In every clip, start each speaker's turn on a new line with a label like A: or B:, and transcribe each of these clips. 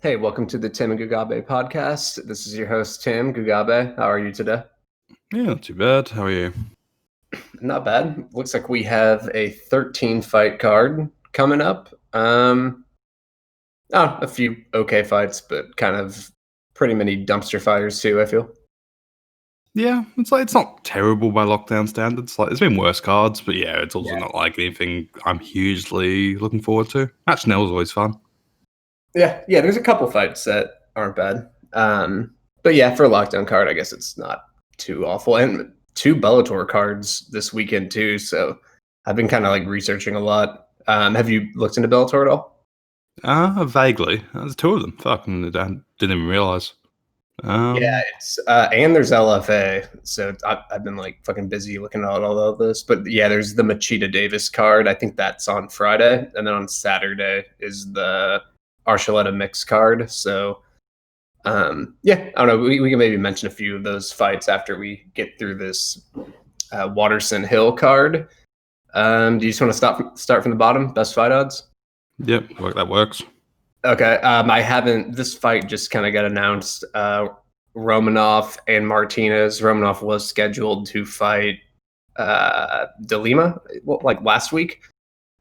A: Hey, welcome to the Tim and Gugabe podcast. This is your host, Tim Gugabe. How are you today?
B: Yeah, not too bad. How are you?
A: Not bad. Looks like we have a 13 fight card coming up. A few okay fights, but kind of pretty many dumpster fires too, I feel.
B: Yeah, it's not terrible by lockdown standards. Like, there's been worse cards, but yeah, it's also not like anything I'm hugely looking forward to. Match Schnell is always fun.
A: Yeah, there's a couple fights that aren't bad. But yeah, for a lockdown card, I guess it's not too awful. And two Bellator cards this weekend too, so I've been kind of like researching a lot. Have you looked into Bellator at all?
B: Vaguely. There's two of them. Fuck, I didn't even realize.
A: Yeah, it's and there's LFA, so I've been like fucking busy looking at all of this. But yeah, there's the Machida Davis card. I think that's on Friday, and then on Saturday is the Archuleta mix card. So yeah, I don't know. We can maybe mention a few of those fights after we get through this Waterson Hill card. Do you just want to start from the bottom? Best fight odds?
B: Yep, that works.
A: Okay. I haven't. This fight just kind of got announced. Romanov and Martinez. Romanov was scheduled to fight De Lima like last week,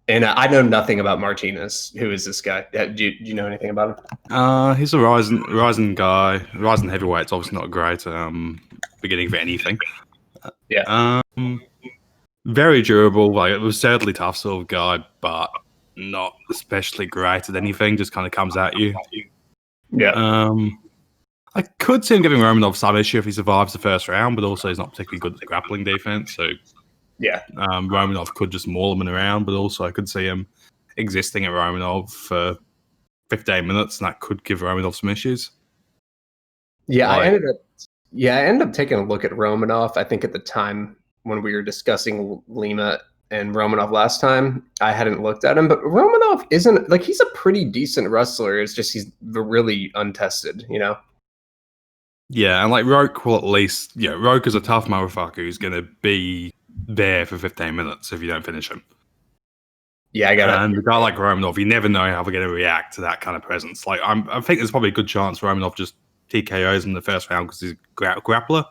A: and I know nothing about Martinez. Who is this guy? Do you know anything about
B: him? He's a rising guy. Rising heavyweight's obviously not a great beginning for anything.
A: Yeah.
B: Very durable. Like, it was certainly tough sort of guy, but not especially great at anything. Just kind of comes at you.
A: Yeah.
B: I could see him giving Romanov some issue if he survives the first round, but also he's not particularly good at grappling defense. So
A: yeah,
B: Romanov could just maul him around, but also I could see him existing at Romanov for 15 minutes, and that could give Romanov some issues.
A: Yeah, I ended up taking a look at Romanov. I think at the time when we were discussing Lima and Romanov last time, I hadn't looked at him, but Romanov isn't like, he's a pretty decent wrestler. It's just he's really untested, you know?
B: Yeah, and like Roke will at least, Roke is a tough motherfucker who's going to be there for 15 minutes if you don't finish him.
A: Yeah, I got it.
B: And a guy like Romanov, you never know how they're going to react to that kind of presence. Like, I think there's probably a good chance Romanov just TKOs in the first round because he's a grappler.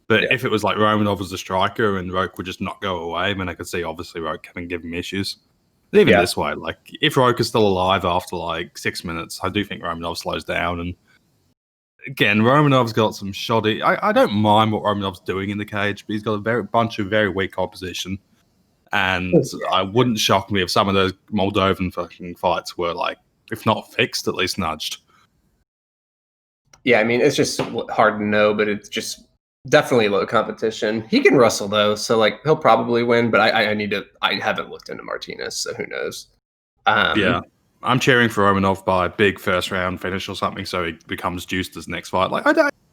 B: But if it was like Romanov was the striker and Roke would just not go away, then I could see obviously Roke having given him issues. But even this way, like, if Roke is still alive after like 6 minutes, I do think Romanov slows down. And again, Romanov's got some shoddy. I don't mind what Romanov's doing in the cage, but he's got a bunch of very weak opposition. And I wouldn't shock me if some of those Moldovan fucking fights were like, if not fixed, at least nudged.
A: Yeah, I mean, it's just hard to know, but it's just definitely low competition. He can wrestle though, so like he'll probably win. But I haven't looked into Martinez, so who knows?
B: Yeah, I'm cheering for Romanov by a big first round finish or something, so he becomes juiced as next fight. Like,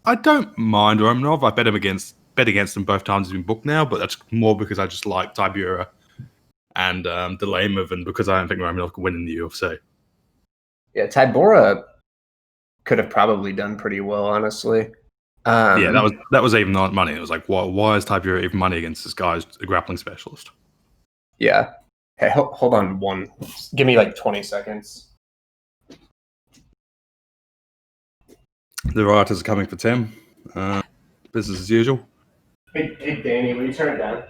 B: I don't mind Romanov. I bet against him both times he's been booked now, but that's more because I just like Tybura and Delamov, and because I don't think Romanov can win in the UFC.
A: Yeah, Tybura could have probably done pretty well, honestly.
B: Yeah, that was even not money. It was like, why is Tybura even money against this guy who's a grappling specialist?
A: Yeah. Hey, hold on give me like 20 seconds.
B: The rioters are coming for Tim. Business as usual.
A: Hey, Danny, will you turn it down?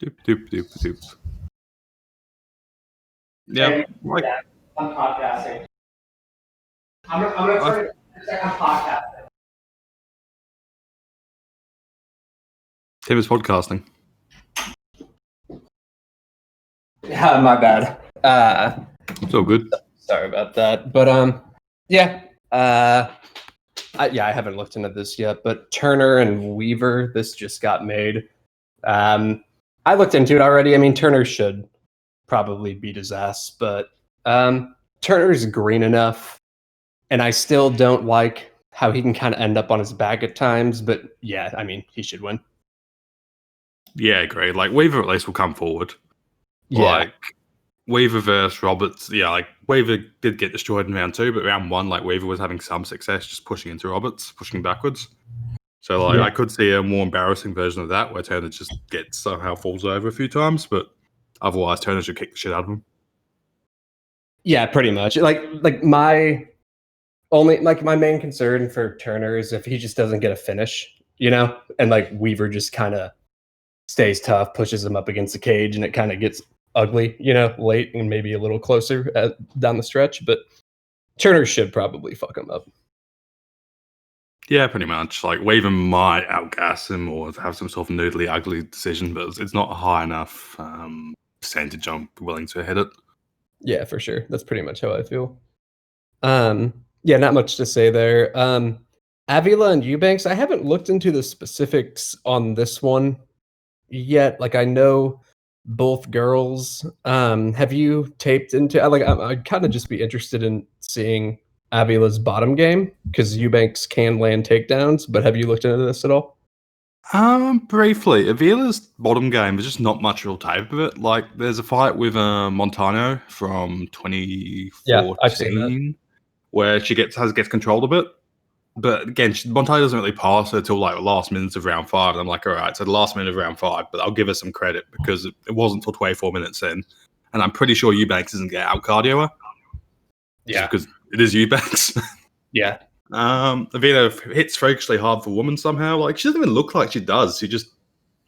B: Doop. Yeah,
A: I'm podcasting. I'm gonna turn it. I'm podcasting.
B: Tim is podcasting.
A: Yeah, my bad.
B: It's all good.
A: Sorry about that. But yeah. I haven't looked into this yet, but Turner and Weaver, this just got made. I looked into it already. I mean, Turner should probably beat his ass, but Turner's green enough, and I still don't like how he can kind of end up on his back at times. But yeah, I mean, he should win.
B: Yeah, agree. Like, Weaver at least will come forward.
A: Yeah.
B: Like, Weaver versus Roberts, like, Weaver did get destroyed in round 2, but round 1, like, Weaver was having some success just pushing into Roberts, pushing backwards. So, like, I could see a more embarrassing version of that where Turner just somehow falls over a few times, but otherwise Turner should kick the shit out of him.
A: Yeah, pretty much. Like my my main concern for Turner is if he just doesn't get a finish, and like Weaver just kind of stays tough, pushes him up against the cage, and it kind of gets ugly, late and maybe a little closer down the stretch. But Turner should probably fuck him up.
B: Yeah, pretty much. Like Weaver might outgas him or have some sort of noodly ugly decision, but it's not a high enough percentage I'm willing to hit it.
A: Yeah, for sure. That's pretty much how I feel. Yeah, not much to say there. Avila and Eubanks, I haven't looked into the specifics on this one yet. Like I know both girls. Have you taped into I'd kind of just be interested in seeing Avila's bottom game because Eubanks can land takedowns, but have you looked into this at all?
B: Briefly, Avila's bottom game is just not much real tape of it. Like, there's a fight with Montano from
A: Yeah, I've seen that.
B: 2014 where she gets controlled a bit. But again, Montano doesn't really pass her till like the last minutes of round 5. And I'm like, all right, so the last minute of round 5, but I'll give her some credit because it wasn't till 24 minutes in. And I'm pretty sure Eubanks doesn't get out cardio her.
A: Yeah,
B: because it is Eubanks.
A: Yeah.
B: Avila hits freakishly hard for women somehow. Like, she doesn't even look like she does.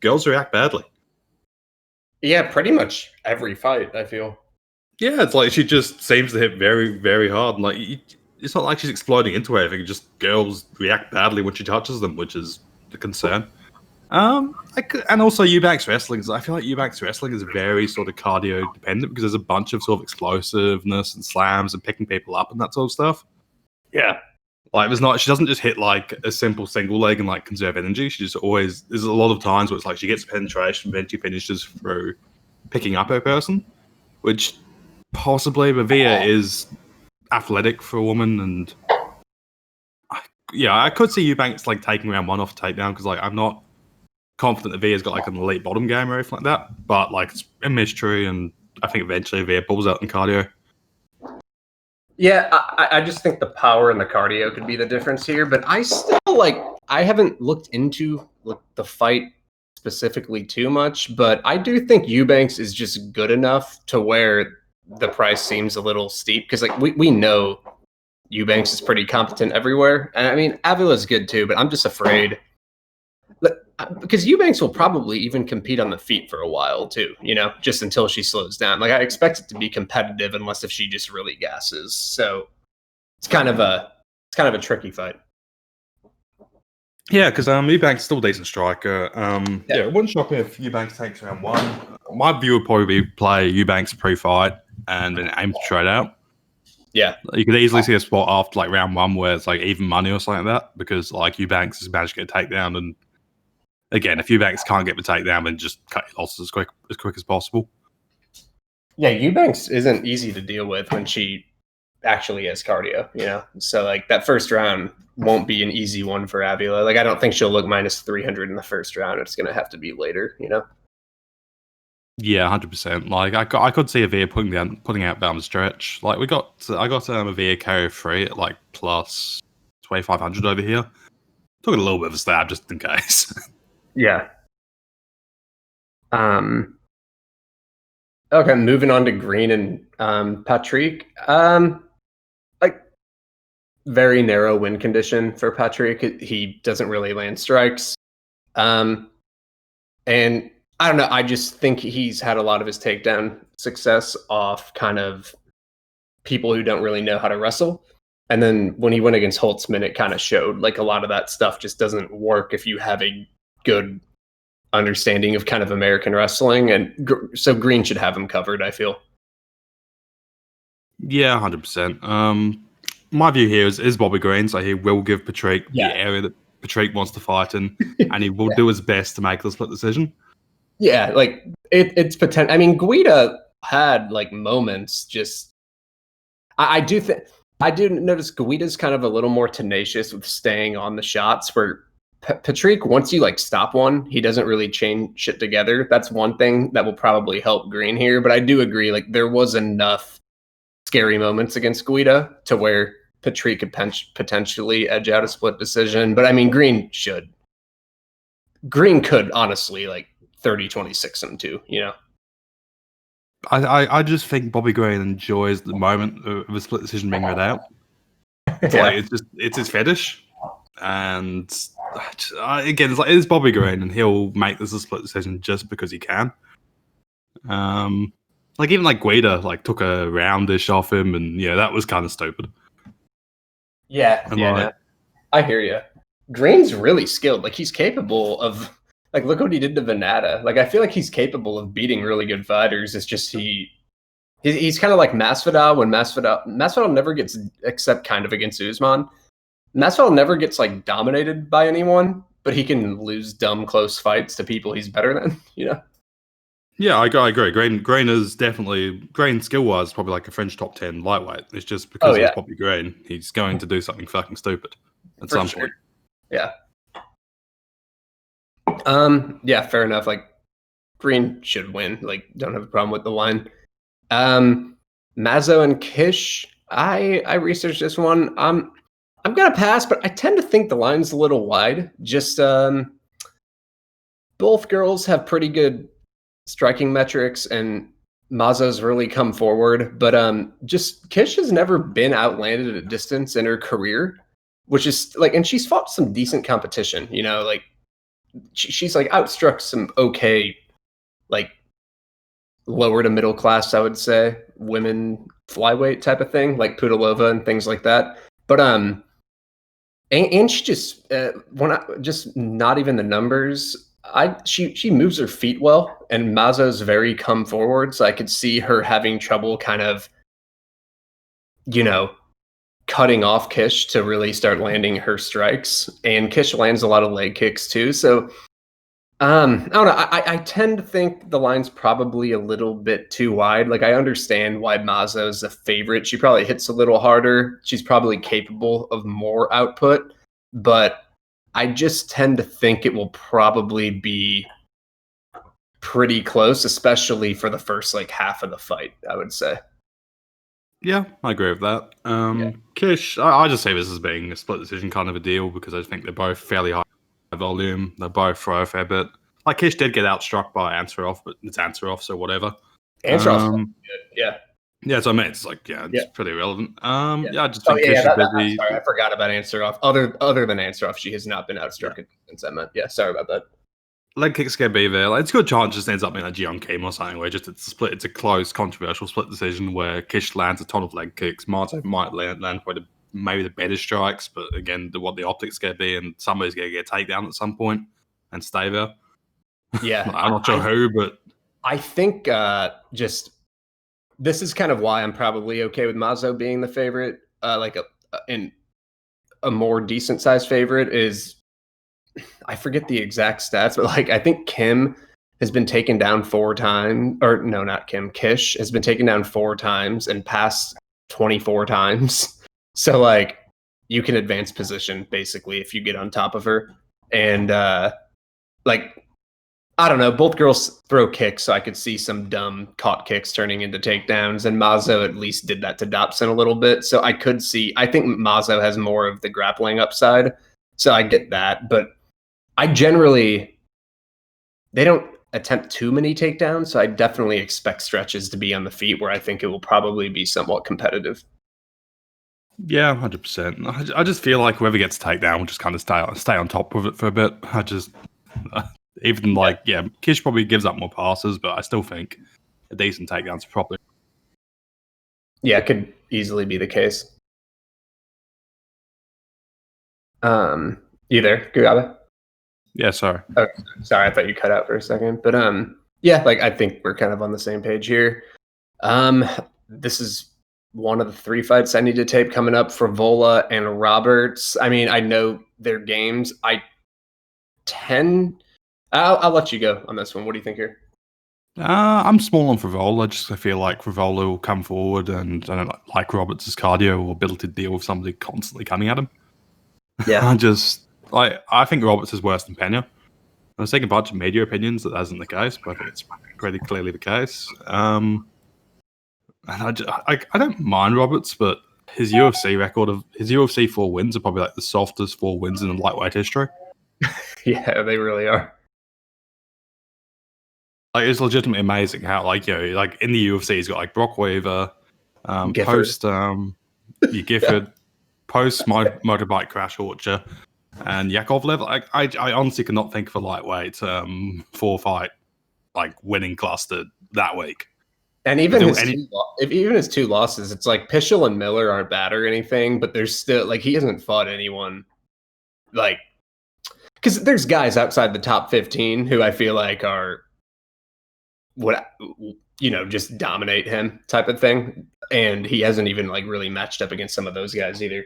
B: Girls react badly.
A: Yeah, pretty much every fight, I feel.
B: Yeah, it's like she just seems to hit very, very hard. And like, it's not like she's exploding into anything. Just girls react badly when she touches them, which is the concern. And also Eubanks wrestling. I feel like Eubanks wrestling is very sort of cardio dependent because there's a bunch of sort of explosiveness and slams and picking people up and that sort of stuff.
A: Yeah.
B: Like, she doesn't just hit like a simple single leg and like conserve energy. She just always, there's a lot of times where it's like she gets penetration, then she finishes through picking up her person, which possibly Avila is athletic for a woman. And I could see Eubanks like taking round 1 off takedown because like I'm not confident Avila's got like an elite bottom game or anything like that. But like it's a mystery, and I think eventually Avila pulls out in cardio.
A: Yeah, I just think the power and the cardio could be the difference here, but I still I haven't looked into the fight specifically too much, but I do think Eubanks is just good enough to where the price seems a little steep because we know Eubanks is pretty competent everywhere, and I mean Avila's good too, but I'm just afraid because Eubanks will probably even compete on the feet for a while too, just until she slows down. Like I expect it to be competitive unless if she just really gasses. So it's kind of a tricky fight.
B: Yeah, because Eubanks is still a decent striker. Yeah, it wouldn't shock me if Eubanks takes round 1. My view would probably be play Eubanks pre-fight and then aim to trade out.
A: Yeah,
B: you could easily see a spot after like round 1 where it's like even money or something like that because like Eubanks has managed to get a takedown. And again, if Eubanks can't get the takedown, then just cut your losses as quick as possible.
A: Yeah, Eubanks isn't easy to deal with when she actually has cardio, So like that first round won't be an easy one for Avila. Like I don't think she'll look minus 300 in the first round. It's going to have to be later,
B: Yeah, 100%. Like I could see Avila putting out down the stretch. Like I got Avila KO free at like plus 2,500 over here. Took a little bit of a stab just in case.
A: Yeah. Okay, moving on to Green and Patrick. Like very narrow win condition for Patrick. He doesn't really land strikes. And I don't know, I just think he's had a lot of his takedown success off kind of people who don't really know how to wrestle. And then when he went against Holtzman, it kind of showed like a lot of that stuff just doesn't work if you have a good understanding of kind of American wrestling. And so Green should have him covered, I feel.
B: Yeah, 100%. My view here is Bobby Green, so he will give Patrick the area that Patrick wants to fight in, and he will do his best to make the split decision.
A: Yeah, like it's potential. I mean, Guida had like moments. Just I do notice Guida's kind of a little more tenacious with staying on the shots. Where Patrick, once you like stop one, he doesn't really chain shit together. That's one thing that will probably help Green here. But I do agree, like there was enough scary moments against Guida to where Patrick could potentially edge out a split decision. But I mean, Green could honestly like 30-26 him too,
B: I just think Bobby Green enjoys the moment of a split decision being read out. It's
A: Yeah.
B: like it's his fetish, and again, it's Bobby Green, and he'll make this a split decision just because he can. Like even like Guida took a roundish off him, and yeah, that was kind of stupid.
A: Yeah,
B: And
A: no, I hear you. Green's really skilled. Like he's capable of look what he did to Venata. Like I feel like he's capable of beating really good fighters. It's just he's kind of like Masvidal when Masvidal never gets, except kind of against Usman. Masvidal never gets like dominated by anyone, but he can lose dumb close fights to people he's better than,
B: Yeah, I agree. Green is definitely skill wise probably like a French top 10 lightweight. It's just because he's Bobby Green, he's going to do something fucking stupid at some point.
A: Yeah. Yeah, fair enough. Like Green should win. Like don't have a problem with the line. Mazo and Kish. I researched this one. I'm gonna pass, but I tend to think the line's a little wide. Just both girls have pretty good striking metrics, and Mazo's really come forward. But just Kish has never been outlanded at a distance in her career, which is like, and she's fought some decent competition. Like she's like outstruck some okay, like lower to middle class, I would say, women flyweight type of thing, like Pudilova and things like that. But and she just just not even the numbers. She moves her feet well, and Mazo's very come forward, so I could see her having trouble kind of, cutting off Kish to really start landing her strikes. And Kish lands a lot of leg kicks too. So I don't know. I tend to think the line's probably a little bit too wide. Like I understand why Mazo's a favorite. She probably hits a little harder. She's probably capable of more output, but I just tend to think it will probably be pretty close, especially for the first half of the fight, I would say.
B: Yeah, I agree with that. Kish, I just say this as being a split decision kind of a deal because I think they're both fairly high volume. They both throw a fair bit. Like Kish did get outstruck by Ansarov, but it's Ansarov, so whatever.
A: Ansarov, good. Yeah.
B: Yeah, so I mean, it's pretty irrelevant. I just think
A: Kish
B: is busy.
A: Sorry, I forgot about Ansarov. Other than Ansarov, she has not been outstruck since I meant. Yeah, sorry about that.
B: Leg kicks can be there. It's a good chance it just ends up being a Gion Kim or something where it's a split. It's a close, controversial split decision where Kish lands a ton of leg kicks. Mazo might land maybe the better strikes, but again, what the optics going to be, and somebody's going to get a takedown at some point and stay there.
A: Yeah,
B: I'm not sure who, but
A: I think just this is kind of why I'm probably okay with Mazo being the favorite. In a more decent sized favorite is, I forget the exact stats, but I think Kim has been taken down 4 times, or no, not Kim. Kish has been taken down 4 times and passed 24 times. So you can advance position basically if you get on top of her, and I don't know. Both girls throw kicks, so I could see some dumb caught kicks turning into takedowns. And Mazo at least did that to Dobson a little bit. So I think Mazo has more of the grappling upside. So I get that. But they don't attempt too many takedowns. So I definitely expect stretches to be on the feet where I think it will probably be somewhat competitive.
B: Yeah, 100%. I just feel like whoever gets a takedown will just kind of stay on top of it for a bit. Kish probably gives up more passes, but I still think a decent takedown's probably.
A: Yeah, it could easily be the case. You there, Gugabe?
B: Yeah, sorry.
A: Oh, sorry, I thought you cut out for a second. But I think we're kind of on the same page here. This is one of the 3 fights I need to tape coming up for Frevola and Roberts. I mean, I know their games. I'll let you go on this one. What do you think here?
B: I'm small on Frevola. I feel like Frevola will come forward, and I don't like Roberts' cardio or ability to deal with somebody constantly coming at him.
A: Yeah,
B: I think Roberts is worse than Pena. I was taking a bunch of media opinions that isn't the case, but I think it's pretty clearly the case. And I don't mind Roberts, but his UFC record of his UFC 4 wins are probably the softest 4 wins in the lightweight history.
A: Yeah, they really are.
B: Like, it's legitimately amazing how, like, like in the UFC, he's got like Brock Weaver,
A: Gifford.
B: Gifford, post motorbike crash Orcher, and Yakovlev. Like, I honestly cannot think of a lightweight 4-fight like winning cluster that week.
A: And even his two losses, it's like Pischel and Miller aren't bad or anything, but there's still like he hasn't fought anyone like because there's guys outside the top 15 who I feel like are what just dominate him type of thing, and he hasn't even like really matched up against some of those guys either.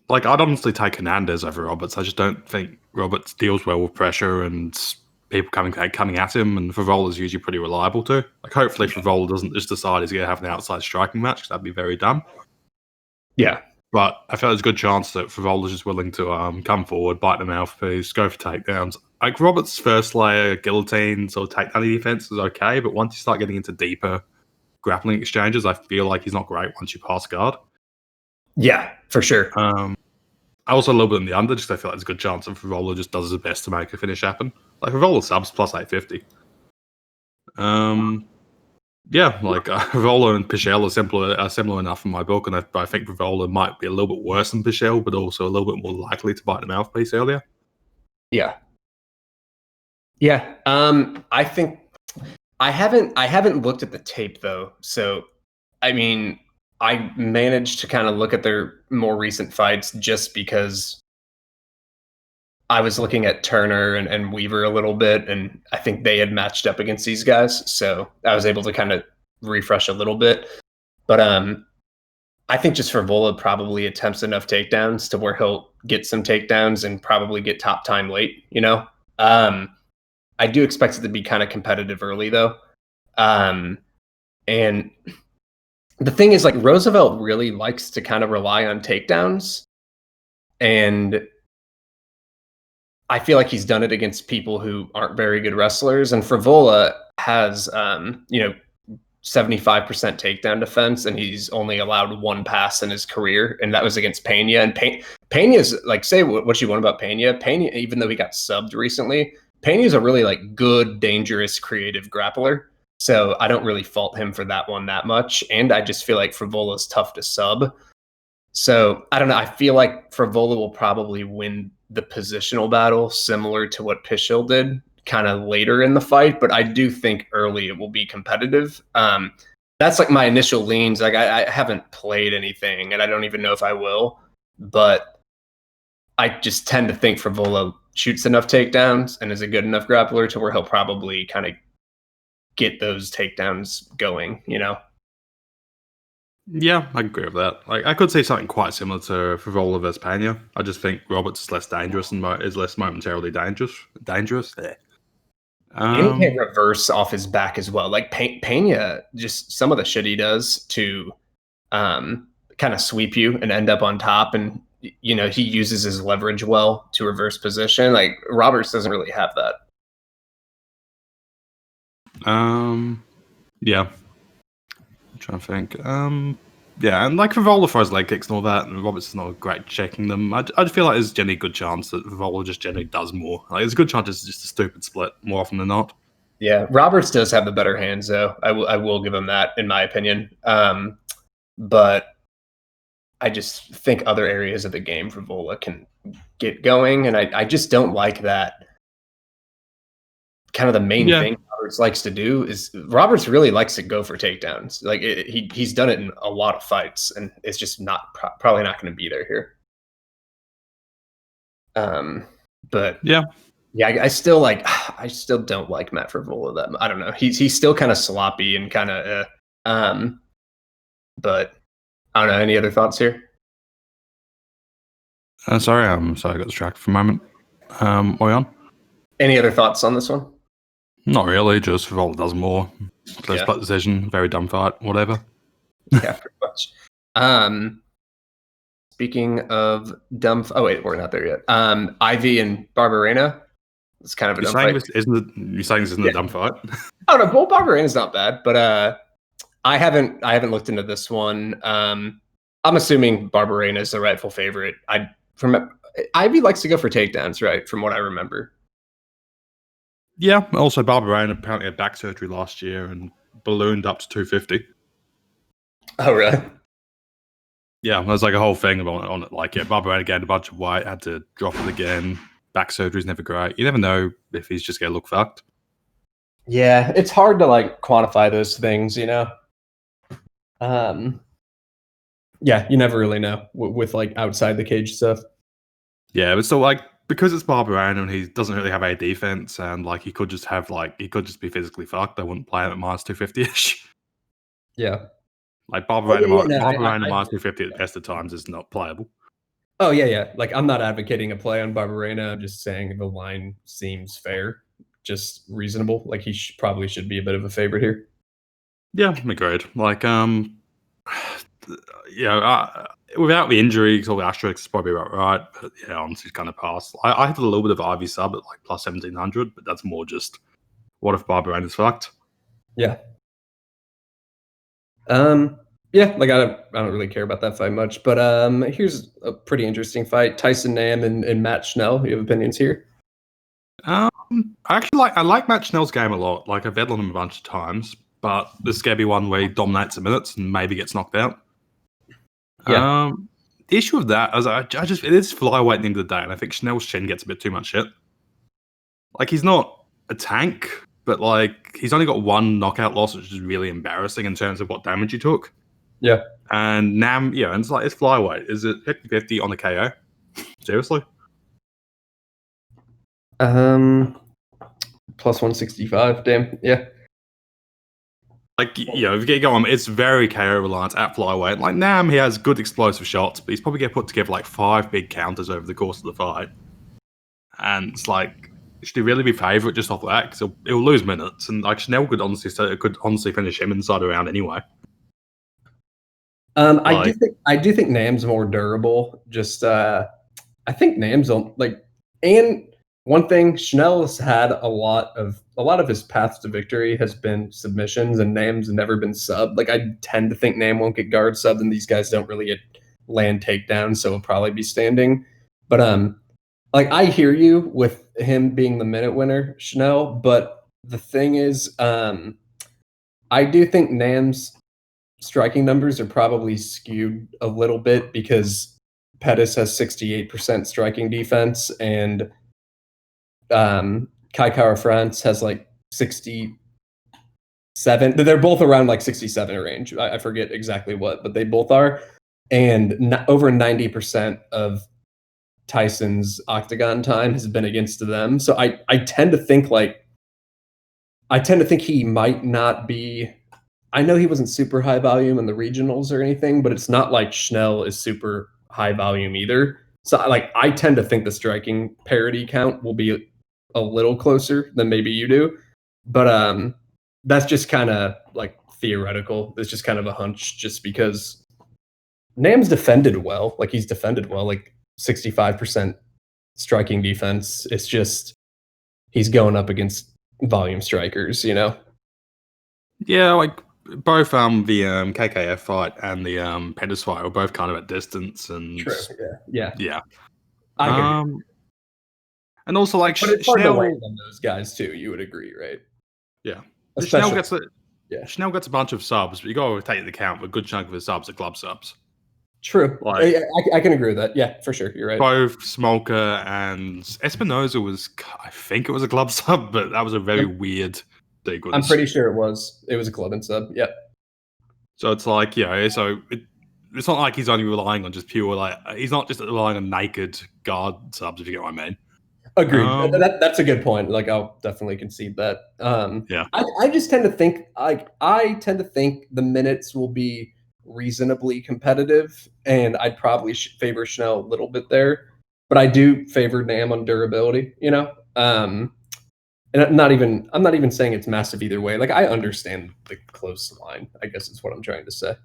B: Like, I'd honestly take Hernandez over Roberts. I just don't think Roberts deals well with pressure and people coming at him, and Frevola's usually pretty reliable too. Like, hopefully Frevola doesn't just decide he's going to have an outside striking match, because that'd be very dumb.
A: Yeah.
B: But I feel there's a good chance that Frevola's just willing to come forward, bite the mouthpiece, go for takedowns. Like, Roberts' first layer, guillotines or takedown defense is okay, but once you start getting into deeper grappling exchanges, I feel like he's not great once you pass guard.
A: Yeah, for sure.
B: I also a little bit in the under, just I feel like there's a good chance that Frevola just does his best to make a finish happen. Like, Frevola subs plus 850. Yeah, like Frevola and Pichel are similar enough in my book, and I think Frevola might be a little bit worse than Pichel, but also a little bit more likely to bite the mouthpiece earlier.
A: Yeah. Yeah. I think I haven't looked at the tape though. So I mean, I managed to kind of look at their more recent fights just because I was looking at Turner and Weaver a little bit, and I think they had matched up against these guys. So I was able to kind of refresh a little bit. But I think just Frevola probably attempts enough takedowns to where he'll get some takedowns and probably get top time late, I do expect it to be kind of competitive early though. And the thing is, like, Roosevelt really likes to kind of rely on takedowns, and I feel like he's done it against people who aren't very good wrestlers. And Frevola has 75% takedown defense, and he's only allowed one pass in his career, and that was against Pena. And Pena's like, say what you want about Pena. Pena, even though he got subbed recently, Pena's a really like good, dangerous, creative grappler. So I don't really fault him for that one that much. And I just feel like Frevola's tough to sub. So I don't know. I feel like Frevola will probably win the positional battle, similar to what Pichel did kind of later in the fight. But I do think early it will be competitive. That's like my initial leans. Like I haven't played anything, and I don't even know if I will. But I just tend to think Frevola shoots enough takedowns and is a good enough grappler to where he'll probably kind of get those takedowns going,
B: Yeah, I agree with that. Like, I could say something quite similar to Frevola versus Pena. I just think Roberts is less dangerous and is less momentarily dangerous. Yeah.
A: And he can reverse off his back as well. Like Pena, just some of the shit he does to kind of sweep you and end up on top, and he uses his leverage well to reverse position. Like Roberts doesn't really have that.
B: Yeah. I'm trying to think. Yeah, and like Frevola throws leg kicks and all that, and Roberts is not great checking them. I feel like there's generally a good chance that Frevola just generally does more. Like, there's a good chance it's just a stupid split more often than not.
A: Yeah, Roberts does have the better hands, though. I will give him that, in my opinion. But I just think other areas of the game Frevola can get going, and I just don't like that. Kind of the main thing Roberts likes to do is Roberts really likes to go for takedowns. Like he's done it in a lot of fights, and it's just probably not going to be there here. But yeah, I still don't like Matt Frevola that much. I don't know. He's still kind of sloppy and kind of but I don't know. Any other thoughts here?
B: Sorry, I got distracted for a moment. On?
A: Any other thoughts on this one?
B: Not really. Just Frevola does more. Close split decision. Very dumb fight. Whatever.
A: Yeah, pretty much. Speaking of dumb, wait, we're not there yet. Ivy and Barberena. It's kind of a dumb fight.
B: You're saying this isn't a dumb fight?
A: Oh no, Bull Barberena's not bad, but I haven't looked into this one. I'm assuming Barberena is the rightful favorite. Ivy likes to go for takedowns, right? From what I remember.
B: Yeah. Also, Barberena apparently had back surgery last year and ballooned up to 250.
A: Oh, really?
B: Yeah, there's like a whole thing on it. Like, yeah, Barberena gained a bunch of weight, had to drop it again. Back surgery's never great. You never know if he's just going to look fucked.
A: Yeah, it's hard to like quantify those things, you know. Yeah, you never really know with like outside the cage stuff.
B: Yeah, but still, like, because it's Barberena and he doesn't really have any defense, and like he could just be physically fucked. I wouldn't play him at minus 250 ish.
A: Yeah.
B: Like
A: Oh, yeah, yeah, no,
B: Barberena minus 250 at the best of times is not playable.
A: Oh yeah, yeah. Like I'm not advocating a play on Barberena. I'm just saying the line seems fair, just reasonable. Like he probably should be a bit of a favorite here.
B: Yeah, agreed. Like, without the injury, all the asterisks is probably about right. But yeah, honestly, it's kind of passed. I had a little bit of Ivy sub at like plus 1700, but that's more just what if Barberena's fucked?
A: Yeah. Yeah, like I don't really care about that fight much, but here's a pretty interesting fight: Tyson Nam and Matt Schnell. You have opinions here?
B: I like Matt Schnell's game a lot. Like I've bet on him a bunch of times, but this is gonna be one where he dominates the minutes and maybe gets knocked out.
A: Yeah.
B: The issue of that is it is flyweight at the end of the day, and I think Schnell's chin gets a bit too much shit. Like he's not a tank, but like he's only got one knockout loss, which is really embarrassing in terms of what damage he took.
A: Yeah.
B: And Nam, yeah, and it's flyweight. Is it 50-50 on the KO? Seriously?
A: Plus 165. Damn. Yeah.
B: Like, if you get going, it's very KO reliant at flyweight. Like Nam, he has good explosive shots, but he's probably going to put together like 5 big counters over the course of the fight. And it's like, should he really be favourite just off that? Because he'll lose minutes, and like Schnell could honestly finish him inside a round anyway.
A: I do think Nam's more durable. Just I think Nam's like, and one thing Schnell's had a lot of his paths to victory has been submissions, and Nam's never been subbed. Like I tend to think Nam won't get guard subbed, and these guys don't really get land takedowns, so he'll probably be standing. But like I hear you with him being the minute winner, Schnell. But the thing is, I do think Nam's striking numbers are probably skewed a little bit because Pettis has 68% striking defense and Kai Kara France has like 67. They're both around like 67 range. I forget exactly what, but they both are. And over 90% of Tyson's octagon time has been against them. So I tend to think he might not be. I know he wasn't super high volume in the regionals or anything, but it's not like Schnell is super high volume either. So I tend to think the striking parity count will be a little closer than maybe you do. But that's just kind of like theoretical. It's just kind of a hunch just because Nam's defended well. Like he's defended well, like 65% striking defense. It's just he's going up against volume strikers, you know?
B: Yeah, like both the KKF fight and the Pettis fight were both kind of at distance and
A: True. Yeah.
B: I can and also like
A: but it's hard to wait on those guys too. You would agree, right?
B: Yeah.
A: Especially,
B: Schnell gets a bunch of subs, but you got to take into account a good chunk of his subs are club subs.
A: True. Like, I can agree with that. Yeah, for sure. You're right.
B: Both Smolka and Espinoza I think it was a club sub, but that was a very weird sequence.
A: I'm pretty sure it was. It was a club and sub. Yeah.
B: So it's like, it's not like he's only relying on just pure, like, he's not just relying on naked guard subs, if you get what I mean.
A: Agreed. That's a good point. Like, I'll definitely concede that.
B: Yeah.
A: I just tend to think, I tend to think the minutes will be reasonably competitive, and I'd probably favor Schnell a little bit there, but I do favor Nam on durability, you know? And I'm not even saying it's massive either way. Like, I understand the close line, I guess is what I'm trying to say.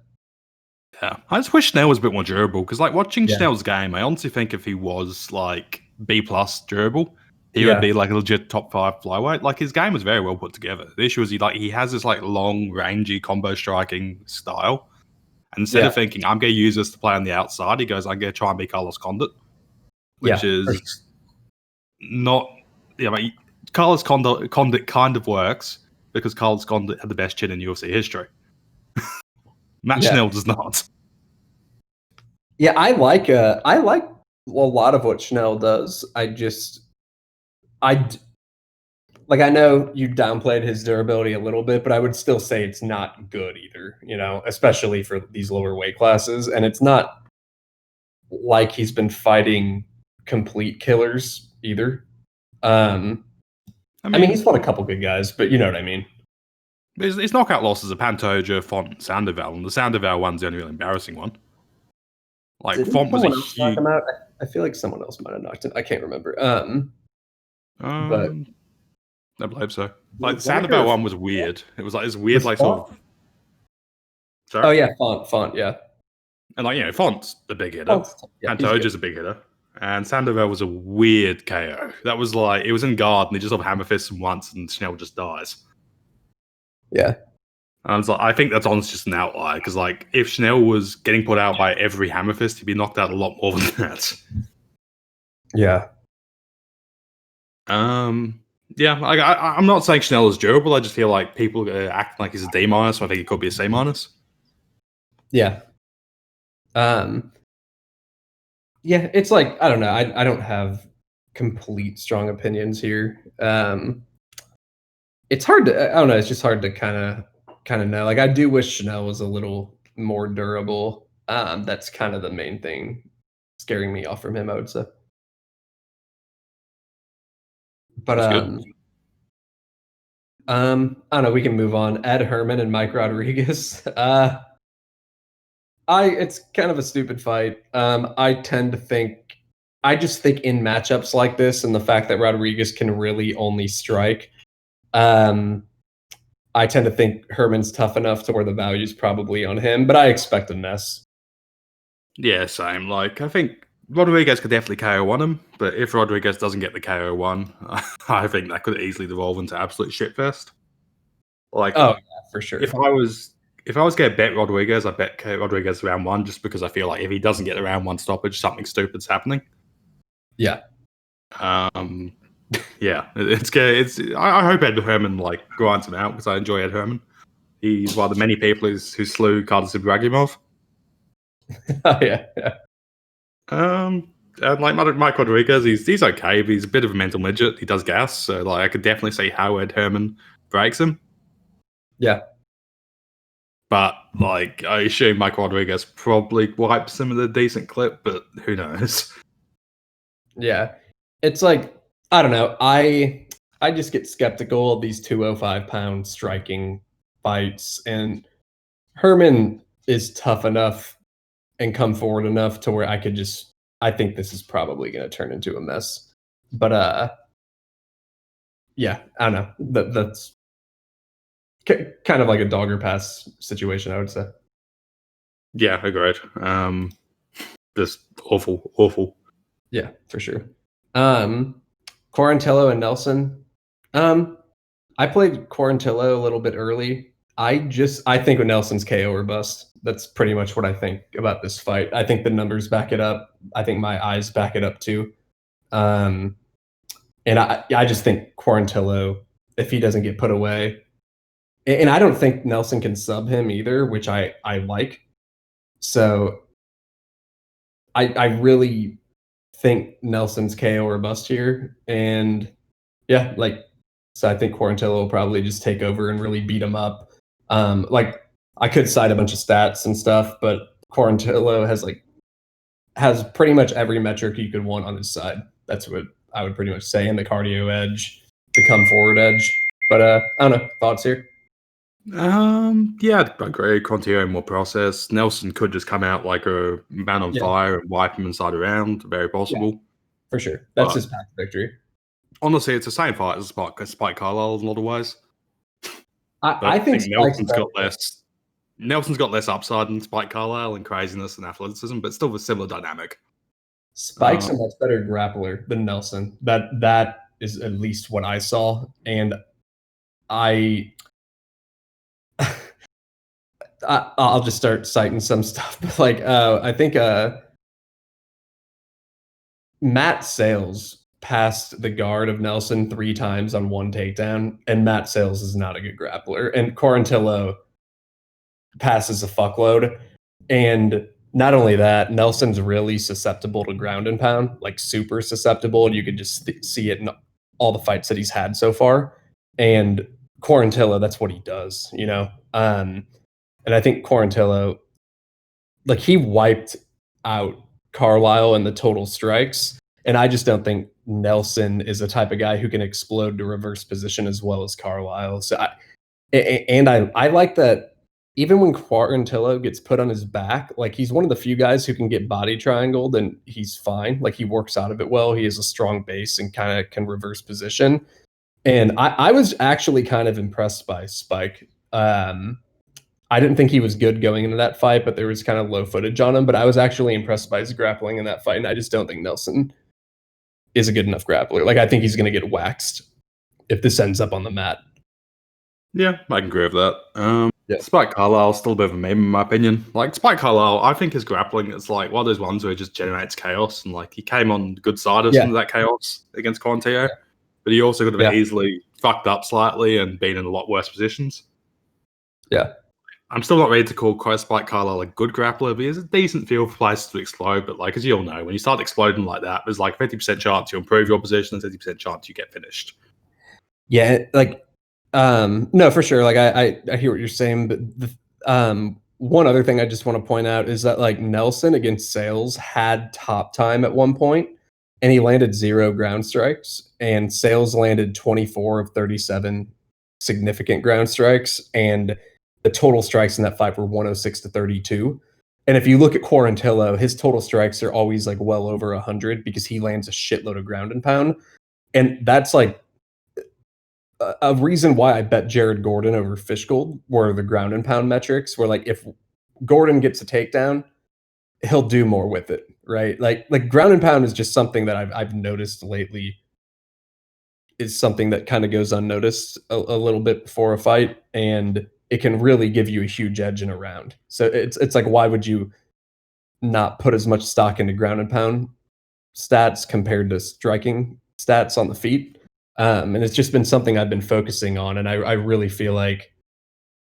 B: Yeah. I just wish Schnell was a bit more durable, because like watching Schnell's game, I honestly think if he was like B+ durable, he would be like a legit top 5 flyweight. Like his game was very well put together. The issue is he has this like long, rangy combo striking style. And instead of thinking, I'm going to use this to play on the outside, he goes, I'm going to try and be Carlos Condit, which is not. Yeah, Carlos Condit kind of works because Carlos Condit had the best chin in UFC history. Matt Schnell does not.
A: Yeah, I like a lot of what Schnell does. I know you downplayed his durability a little bit, but I would still say it's not good either, especially for these lower weight classes. And it's not like he's been fighting complete killers either. I mean, he's fought a couple good guys, but you know what I mean.
B: His knockout losses are Pantoja, Font, and Sandoval, and the Sandoval one's the only really embarrassing one. Like, Font was a huge...
A: knock him out? I feel like someone else might have knocked him. I can't remember. But
B: I believe so. Like, the Sandoval one was weird. It was like this weird, like, sort of...
A: Sorry? Oh, yeah, Font, yeah.
B: And, Font's a big hitter. Pantoja's a big hitter. And Sandoval was a weird KO. That was like, it was in guard, and he just sort of hammer fists him once, and Schnell just dies.
A: Yeah.
B: And I think that's honestly just an outlier, because, like, if Schnell was getting put out by every hammer fist, he'd be knocked out a lot more than that.
A: Yeah.
B: Yeah, I'm not saying Schnell is durable. I just feel like people are acting like he's a D-, so I think he could be a C-.
A: Yeah. Yeah, it's like, I don't know. I don't have complete strong opinions here. It's hard to, I don't know. It's just hard to kind of know. Like, I do wish Schnell was a little more durable. That's kind of the main thing scaring me off from him, I would say. But I don't know. We can move on. Ed Herman and Mike Rodriguez. It's kind of a stupid fight. I just think in matchups like this, and the fact that Rodriguez can really only strike, I tend to think Herman's tough enough to where the value's probably on him, but I expect a mess.
B: Yeah, same. Like, I think Rodriguez could definitely KO on him, but if Rodriguez doesn't get the KO one, I think that could easily devolve into absolute shitfest. Like,
A: oh yeah, for sure.
B: If I was going to bet Rodriguez, I bet Rodriguez round one, just because I feel like if he doesn't get the round one stoppage, something stupid's happening.
A: Yeah.
B: Yeah, I hope Ed Herman grinds him out, because I enjoy Ed Herman. He's one of the many people who slew Carlos Ibragimov.
A: Oh yeah.
B: And Mike Rodriguez, he's okay, but he's a bit of a mental midget. He does gas, so I could definitely see how Ed Herman breaks him.
A: Yeah.
B: But I assume Mike Rodriguez probably wipes him with a decent clip, but who knows?
A: Yeah. It's like, I don't know. I just get skeptical of these 205-pound striking fights, and Herman is tough enough and come forward enough to where I think this is probably going to turn into a mess. But yeah, I don't know. That's kind of like a dogger pass situation, I would say.
B: Yeah, agreed. Just awful.
A: Yeah, for sure. Quarantillo and Nelson. I played Quarantillo a little bit early. I think Nelson's KO or bust. That's pretty much what I think about this fight. I think the numbers back it up. I think my eyes back it up too. And I just think Quarantillo, if he doesn't get put away, and I don't think Nelson can sub him either, which I like. So I really think Nelson's KO or bust here. And yeah, so I think Quarantillo will probably just take over and really beat him up. I could cite a bunch of stats and stuff, but Quarantillo has pretty much every metric you could want on his side. That's what I would pretty much say. And the cardio edge, the come forward edge. But I don't know, thoughts here?
B: Yeah, I agree. Quarantillo more process. Nelson could just come out like a man on fire and wipe him inside a round. Very possible. Yeah,
A: for sure. That's his path to victory.
B: Honestly, it's the same fight as Spike Carlisle in a lot of ways.
A: I think
B: Nelson's got less. Nelson's got less upside than Spike Carlisle and craziness and athleticism, but still a similar dynamic.
A: Spike's a much better grappler than Nelson. That is at least what I saw, and I'll just start citing some stuff. But I think Matt Sales passed the guard of Nelson 3 times on one takedown, and Matt Sales is not a good grappler. And Quarantillo passes a fuckload. And not only that, Nelson's really susceptible to ground and pound, like super susceptible. And you could just see it in all the fights that he's had so far. And Quarantillo, that's what he does, you know? And I think Quarantillo, like, he wiped out Carlisle in the total strikes. And I just don't think Nelson is the type of guy who can explode to reverse position as well as Carlisle. So I like that even when Quarantillo gets put on his back, like, he's one of the few guys who can get body triangled and he's fine. Like, he works out of it well. He has a strong base and kind of can reverse position. And I was actually kind of impressed by Spike. I didn't think he was good going into that fight, but there was kind of low footage on him. But I was actually impressed by his grappling in that fight. And I just don't think Nelson is a good enough grappler. Like, I think he's going to get waxed if this ends up on the mat.
B: Yeah, I can agree with that. Spike Carlisle's still a bit of a meme in my opinion. Like, Spike Carlisle, I think his grappling is like one of those ones where it just generates chaos, and like he came on the good side of some of that chaos against Quarantillo, but he also could have easily fucked up slightly and been in a lot worse positions.
A: Yeah.
B: I'm still not ready to call Spike Carlisle a good grappler, but he has a decent feel for places to explode. But like, as you all know, when you start exploding like that, there's like 50% chance you improve your position and 50% chance you get finished.
A: Yeah, like, no, for sure. Like, I hear what you're saying, but one other thing I just want to point out is that, like, Nelson against Sales had top time at one point, and he landed 0 ground strikes, and Sales landed 24 of 37 significant ground strikes, and the total strikes in that fight were 106 to 32. And if you look at Quarantillo, his total strikes are always like well over 100 because he lands a shitload of ground and pound. And that's like a reason why I bet Jared Gordon over Fishgold were the ground and pound metrics, where, like, if Gordon gets a takedown, he'll do more with it, right? Like ground and pound is just something that I've noticed lately is something that kind of goes unnoticed a little bit before a fight, and it can really give you a huge edge in a round. So it's like, why would you not put as much stock into ground and pound stats compared to striking stats on the feet? And it's just been something I've been focusing on, and I really feel like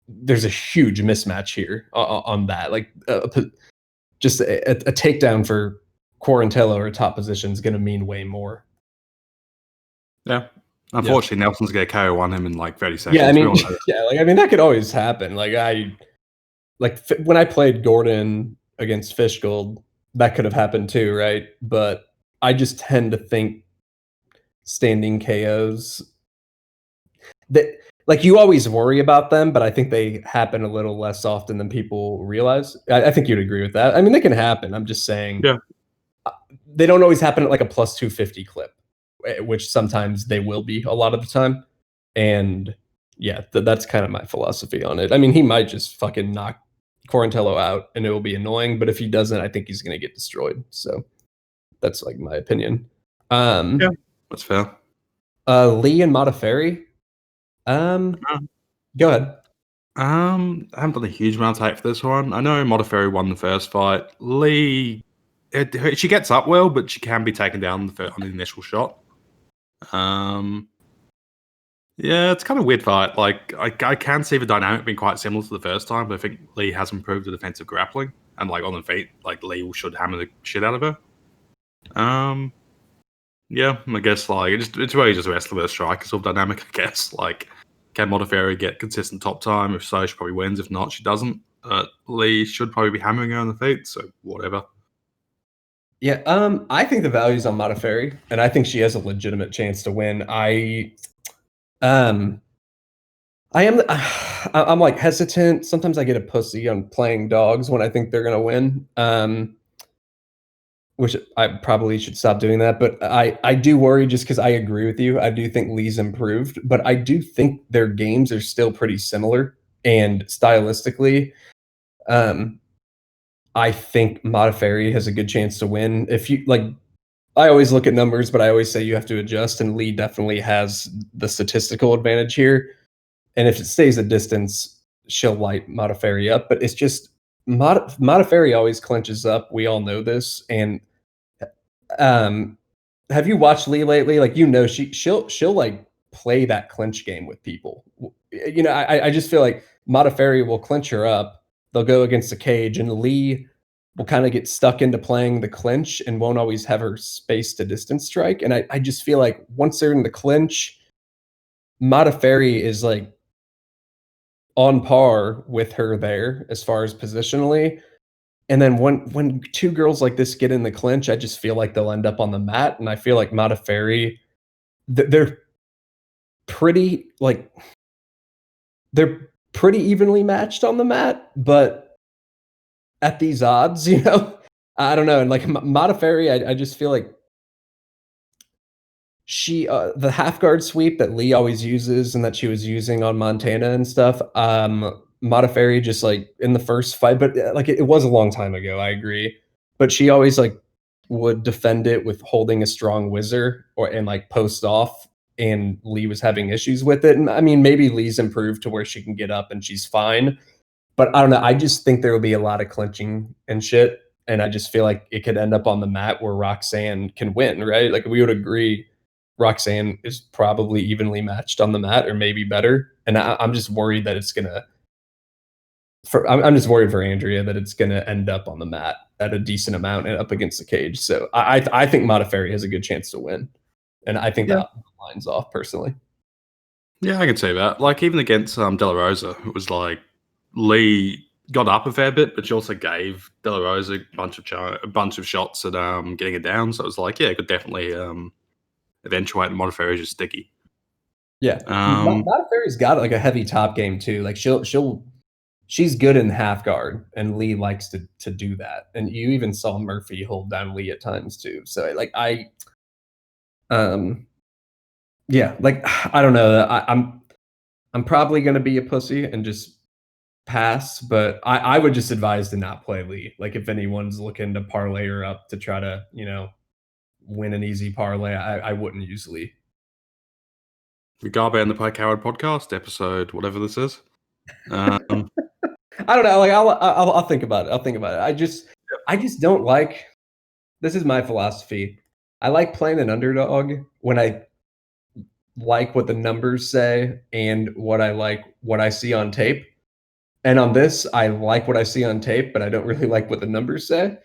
A: there's a huge mismatch here on that. Like, just a takedown for Quarantillo or a top position is going to mean way more.
B: Yeah. Unfortunately, Nelson's going to KO on him in like 30 seconds.
A: Yeah, I mean, that could always happen. Like, when I played Gordon against Fishgold, that could have happened too, right? But I just tend to think standing KOs that, like, you always worry about them, but I think they happen a little less often than people realize. I think you'd agree with that. I mean, they can happen. I'm just saying, they don't always happen at like a plus 250 clip, which sometimes they will be a lot of the time. And yeah, that's kind of my philosophy on it. I mean, he might just fucking knock Quarantillo out and it will be annoying, but if he doesn't, I think he's going to get destroyed. So that's like my opinion.
B: Yeah, that's fair.
A: Lee and Modafferi. Go ahead.
B: I haven't done a huge amount of tape for this one. I know Modafferi won the first fight. Lee, she gets up well, but she can be taken down on the initial shot. Yeah, it's kind of a weird fight. Like, I can see the dynamic being quite similar to the first time, but I think Lee has improved the defensive grappling, and like on the feet, like Lee should hammer the shit out of her. Yeah, I guess like it's really just wrestler versus striker sort of dynamic. I guess like, can Modafferi get consistent top time? If so, she probably wins. If not, she doesn't. Lee should probably be hammering her on the feet. So whatever.
A: Yeah, I think the value's on Modafferi, and I think she has a legitimate chance to win. I'm like hesitant. Sometimes I get a pussy on playing dogs when I think they're gonna win. Which I probably should stop doing that. But I do worry just because I agree with you. I do think Lee's improved, but I do think their games are still pretty similar. And stylistically, I think Modafferi has a good chance to win. If you like, I always look at numbers, but I always say you have to adjust, and Lee definitely has the statistical advantage here. And if it stays a distance, she'll light Modafferi up. But it's just Modafferi always clinches up. We all know this, and have you watched Lee lately? Like, she'll like play that clinch game with people. I just feel like Modafferi will clinch her up. They'll go against the cage, and Lee will kind of get stuck into playing the clinch and won't always have her space to distance strike. And I just feel like once they're in the clinch, Modafferi is like on par with her there as far as positionally. And then when two girls like this get in the clinch, I just feel like they'll end up on the mat. And I feel like Modafferi, they're pretty like they're pretty evenly matched on the mat, but at these odds, I don't know. And like Modafferi, I just feel like she the half guard sweep that Lee always uses and that she was using on Montana and stuff. Modafferi just like in the first fight, but like it was a long time ago. I agree, but she always like would defend it with holding a strong whizzer and like post off. And Lee was having issues with it. And I mean, maybe Lee's improved to where she can get up and she's fine. But I don't know. I just think there will be a lot of clinching and shit. And I just feel like it could end up on the mat where Roxanne can win, right? Like we would agree Roxanne is probably evenly matched on the mat or maybe better. And I'm just worried that it's gonna I'm just worried for Andrea that it's gonna end up on the mat at a decent amount and up against the cage. So I think Modafferi has a good chance to win. And I think that line's off personally.
B: Yeah, I can see that. Like even against De La Rosa, it was like Lee got up a fair bit, but she also gave De La Rosa a bunch of shots at getting it down. So it was like, yeah, it could definitely eventuate. And Modafferi is just sticky.
A: Yeah, Modafferi's got like a heavy top game too. Like she's good in half guard, and Lee likes to do that. And you even saw Murphy hold down Lee at times too. So like yeah, like I don't know. I'm probably gonna be a pussy and just pass, but I would just advise to not play Lee. Like if anyone's looking to parlay her up to try to win an easy parlay, I wouldn't use Lee.
B: Gugabe and the Pie Coward podcast, episode whatever this is.
A: I don't know. Like I'll think about it. I'll think about it. I just don't like. This is my philosophy. I like playing an underdog when I like what the numbers say and what I see on tape. And on this, I like what I see on tape, but I don't really like what the numbers say.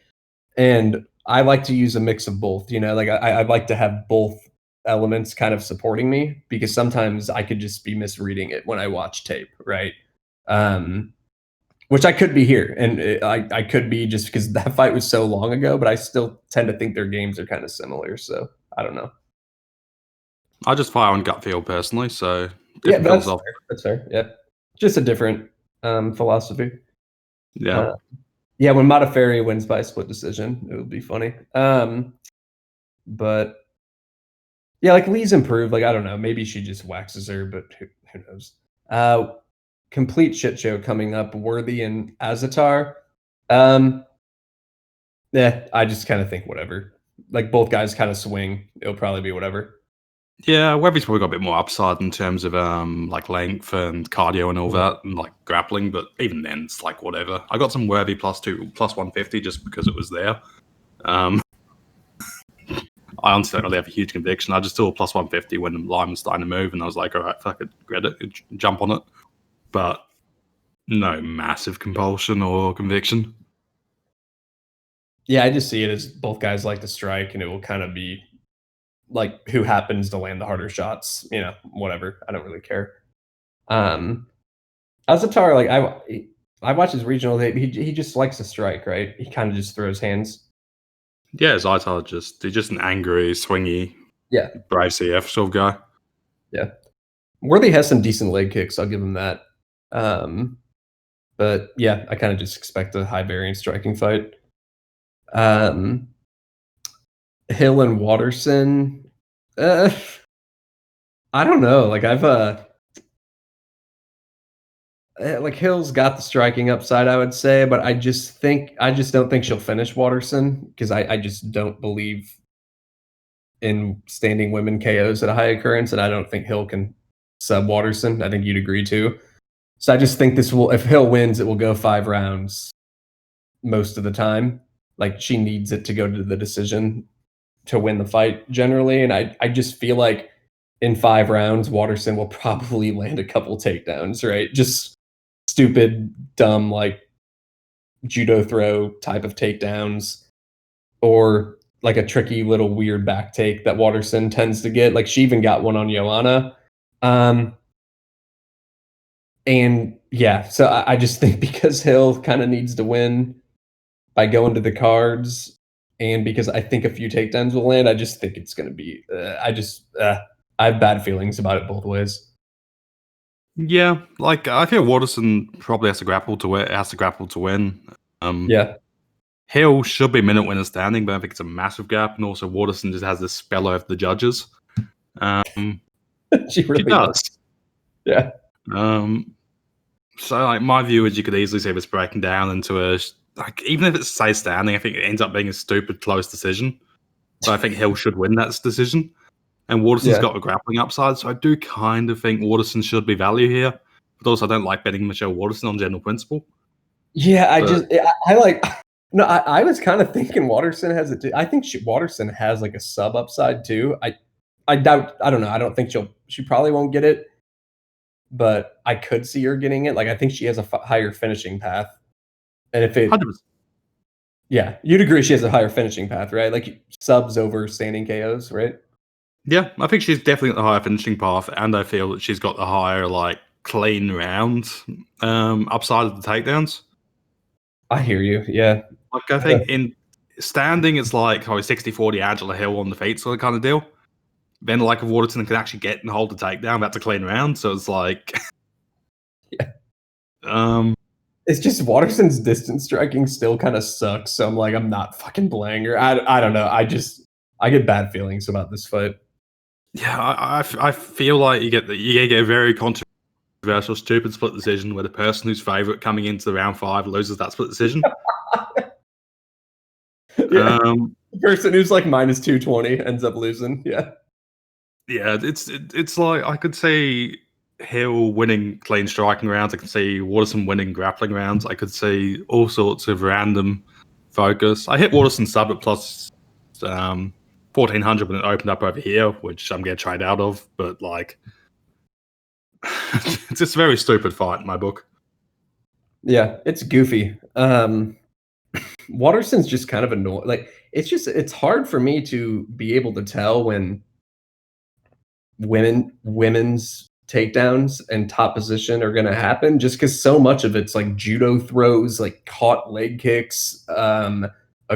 A: And I like to use a mix of both. Like I'd like to have both elements kind of supporting me because sometimes I could just be misreading it when I watch tape, right? Which I could be here, and I could be just because that fight was so long ago. But I still tend to think their games are kind of similar. So I don't know.
B: I just fire on gut feel personally, so
A: Yeah, that's fair. That's fair. Yeah, just a different philosophy.
B: Yeah.
A: Yeah, when Modafferi wins by split decision, it would be funny. But yeah, like Lee's improved. Like I don't know, maybe she just waxes her, but who knows? Complete shit show coming up. Worthy and Azatar. Yeah, I just kind of think whatever. Like both guys kind of swing. It'll probably be whatever.
B: Yeah, Webby's probably got a bit more upside in terms of like length and cardio and all that, and like grappling. But even then, it's like whatever. I got some Webby plus 150 just because it was there. I honestly don't really have a huge conviction. I just saw plus 150 when the line was starting to move, and I was like, all right, fuck it, get it, jump on it. But no massive compulsion or conviction.
A: Yeah, I just see it as both guys like to strike, and it will kind of be like who happens to land the harder shots, whatever. I don't really care. Azatar, like I watch his regional tape. He just likes to strike, right? He kind of just throws hands.
B: Yeah, Azatar he's just an angry, swingy, brave CF sort of guy.
A: Yeah, Worthy has some decent leg kicks. I'll give him that. But yeah, I kind of just expect a high variance striking fight. Hill and Waterson. I don't know. Like like Hill's got the striking upside, I would say, but I just don't think she'll finish Waterson because I just don't believe in standing women KOs at a high occurrence, and I don't think Hill can sub Waterson. I think you'd agree too. So I just think if Hill wins, it will go 5 rounds most of the time. Like she needs it to go to the decision to win the fight generally, and I just feel like in 5 rounds, Waterson will probably land a couple takedowns, right? Just stupid, dumb, like judo throw type of takedowns, or like a tricky little weird back take that Waterson tends to get. Like she even got one on Joanna. And yeah, so I just think because Hill kind of needs to win by going to the cards, and because I think a few takedowns will land, I just think it's going to be. I have bad feelings about it both ways.
B: Yeah, like I feel Waterson probably has to grapple to win.
A: Yeah,
B: Hill should be minute winner standing, but I think it's a massive gap, and also Waterson just has this spell over the judges.
A: she really
B: does.
A: Yeah.
B: So like my view is you could easily see this breaking down into a like even if it's say standing, I think it ends up being a stupid close decision. So I think Hill should win that decision. And Waterson's got the grappling upside, so I do kind of think Waterson should be value here. But also I don't like betting Michelle Waterson on general principle.
A: Yeah, I like no, I was kind of thinking Waterson has it too. I think Waterson has like a sub upside too. I doubt, I don't know. I don't think she probably won't get it, but I could see her getting it. Like I think she has a higher finishing path. And if it
B: 100%.
A: Yeah, you'd agree she has a higher finishing path, right? Like subs over standing KOs, right?
B: Yeah, I think she's definitely got the higher finishing path, and I feel that she's got the higher like clean round upside of the takedowns.
A: I hear you. Yeah.
B: Like I think in standing, it's like 60-40 Angela Hill on the feet sort of kind of deal. Then like if Waterson can actually get and hold the takedown, that's a clean round. So it's like,
A: yeah. It's just Waterson's distance striking still kind of sucks. So I'm like, I'm not fucking playing her. I don't know. I get bad feelings about this fight.
B: Yeah, I feel like you get a very controversial, stupid split decision where the person who's favorite coming into the round 5 loses that split decision.
A: Yeah. The person who's like minus 220 ends up losing. Yeah.
B: Yeah, it's like I could see Hill winning clean striking rounds. I could see Waterson winning grappling rounds. I could see all sorts of random focus. I hit Waterson sub at plus 1400 when it opened up over here, which I'm going to trade out of. But like, it's just a very stupid fight in my book.
A: Yeah, it's goofy. Waterson's just kind of annoying. Like it's hard for me to be able to tell when women's takedowns and top position are going to happen, just because so much of it's like judo throws, like caught leg kicks, a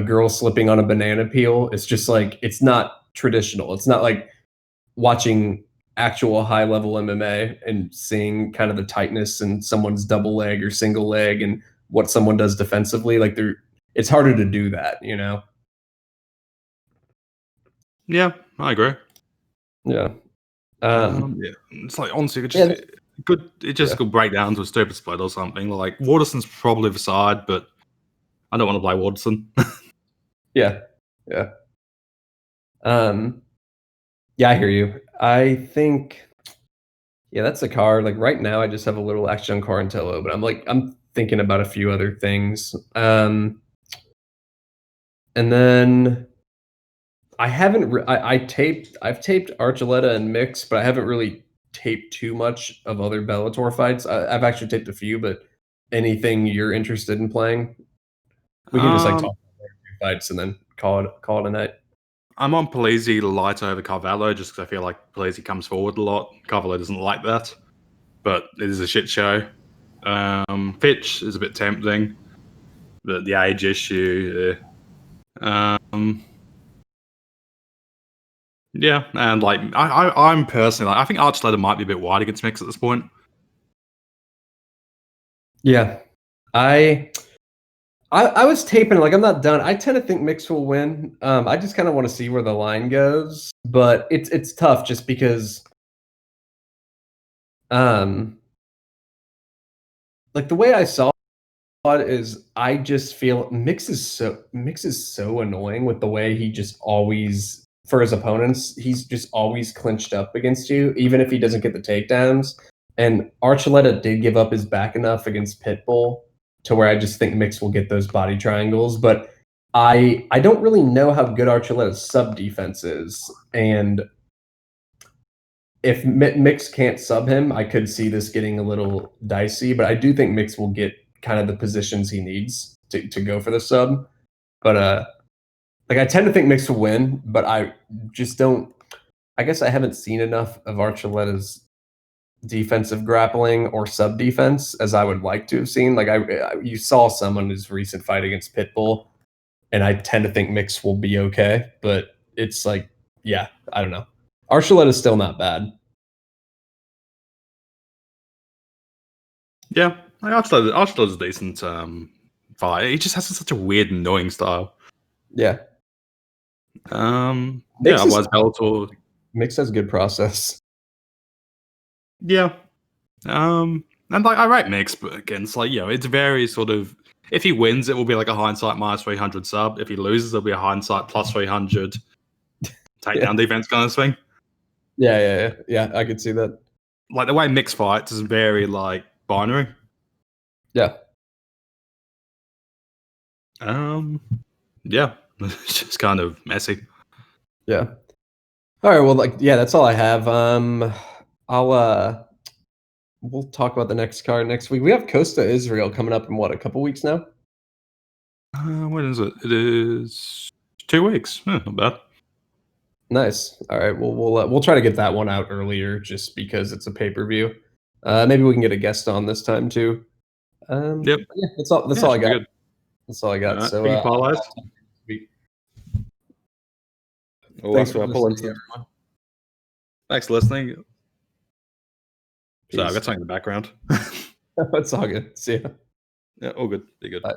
A: girl slipping on a banana peel. It's just like it's not traditional. It's not like watching actual high level MMA and seeing kind of the tightness in someone's double leg or single leg and what someone does defensively. Like it's harder to do that, you know?
B: Yeah, I agree.
A: Yeah.
B: Yeah, it's like honestly, it just could break down to a stupid split or something. Like Waterson's probably the side, but I don't want to play Waterson.
A: Yeah. Yeah. Yeah, I hear you. I think, yeah, that's a card. Like right now, I just have a little action on Quarantillo, but I'm thinking about a few other things. And then I've taped Archuleta and Mix, but I haven't really taped too much of other Bellator fights. I've actually taped a few, but anything you're interested in playing, we can just like talk about fights and then call it a night.
B: I'm on Polizzi light over Carvalho just because I feel like Polizzi comes forward a lot. Carvalho doesn't like that, but it is a shit show. Fitch is a bit tempting, but the age issue. Yeah, and like I'm personally like I think Archuleta might be a bit wide against Mix at this point.
A: Yeah, I was taping, like I'm not done. I tend to think Mix will win. I just kind of want to see where the line goes, but it's tough just because like the way I saw it is I just feel Mix is so annoying with the way he just always, for his opponents, he's just always clinched up against you, even if he doesn't get the takedowns. And Archuleta did give up his back enough against Pitbull to where I just think Mix will get those body triangles. But I don't really know how good Archuleta's sub defense is, and if Mix can't sub him, I could see this getting a little dicey. But I do think Mix will get kind of the positions he needs to go for the sub. But like I tend to think Mix will win, but I just don't. I guess I haven't seen enough of Archuleta's defensive grappling or sub defense as I would like to have seen. Like you saw some on his recent fight against Pitbull, and I tend to think Mix will be okay, but it's like, yeah, I don't know. Archuleta is still not bad.
B: Yeah, Archuleta's a decent fight. He just has such a weird, annoying style.
A: Yeah.
B: Yeah, otherwise Bellator.
A: Mix has good process.
B: Yeah. And like I rate Mix, but again, it's like, it's very sort of, if he wins, it will be like a hindsight minus 300 sub. If he loses, it'll be a hindsight plus 300 takedown defense kind of thing.
A: Yeah, I could see that.
B: Like the way Mix fights is very like binary.
A: Yeah.
B: Yeah. It's just kind of messy.
A: Yeah. All right, well, that's all I have. We'll talk about the next card next week. We have Costa Israel coming up in a couple weeks now?
B: When is it? It is 2 weeks. Not bad.
A: Nice. All right. We'll try to get that one out earlier, just because it's a pay-per-view. Maybe we can get a guest on this time too.
B: Yep.
A: Yeah, that's all I got.
B: Good.
A: That's all I got.
B: Right,
A: So thanks for listening, everyone.
B: Thanks for listening.
A: Peace.
B: So I've got something in the background.
A: It's all good. See ya.
B: Yeah, all good. Be good.
A: Bye.